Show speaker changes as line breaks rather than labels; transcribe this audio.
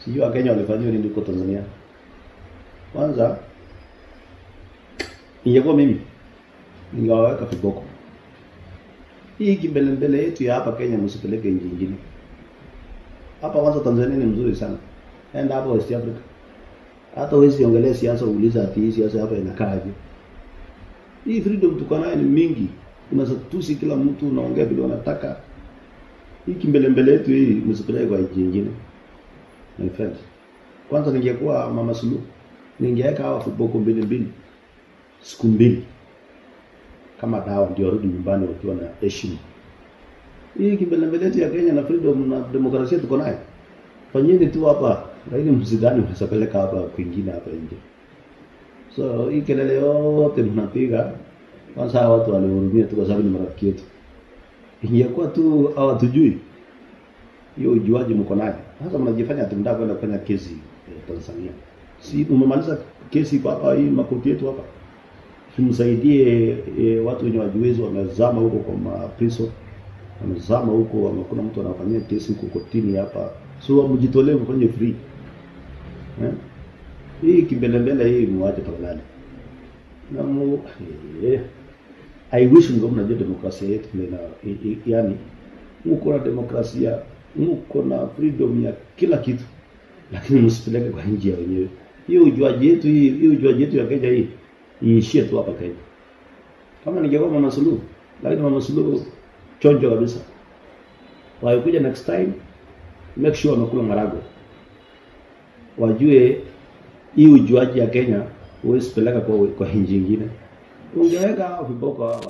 Sijui Wakenya walifanywa nini huko Tanzania. Kwanza ingekuwa mimi ningewaweka viboko. Hii kimbelembele yetu ya hapa Kenya msipeleke nchi nyingine. Hapa kwanza Tanzania ni mzuri sana. Enda hapo West Africa. Hata wewe ongelea siasa uuliza ati siasa hapa inakaaje. Hii freedom tuko nayo ni mingi. Unasatusi kila mtu unaongea vile unataka. Hii kimbelembele yetu hii msipeleke kwa nchi nyingine. My friends. Kwanza ningekuwa Mama Suluhu, ningeweka hawa viboko mbili. Siku mbili. Kama dawa ndio rudi nyumbani wakiwa na heshima. Hii kimbelembele yetu ya Kenya na freedom na demokrasia tuko nayo. Fanyeni tu hapa, lakini msidhani msipeleka hapa kwingine hapa nje. So hii kelele yote mnapiga, kwanza watu walihurumia tu kwa sababu ni marafiki yetu. Ingekuwa tu hawatujui. Hiyo ujuaji mko nayo. Sasa mnajifanya ati mnataka kwenda kufanya kesi Tanzania. Si umemaliza kesi hapa hii makoti yetu hapa. Tumsaidie watu wenye wajiwezi wamezama huko kwa prison. Wamezama huko, kuna mtu anafanyia kesi huko kotini hapa. So mjitolee mfanye free. Hii kimbelembele hii muache tafadhali. Na I wish mnajua demokrasia yetu na yani mko na demokrasia, mko na freedom ya kila kitu. Lakini msipeleke kwa nchi ya wenyewe. Hiyo ujuaji yetu ya Kenya hii iishie tu hapa Kenya. Kama ningekuwa Mama Suluhu, lakini Mama Suluhu chonjo kabisa. Waikuja next time, make sure wanakula marago. Wajue hii ujuaji ya Kenya usipeleka kwa nchi nyingine. Ungeweka viboko hawa.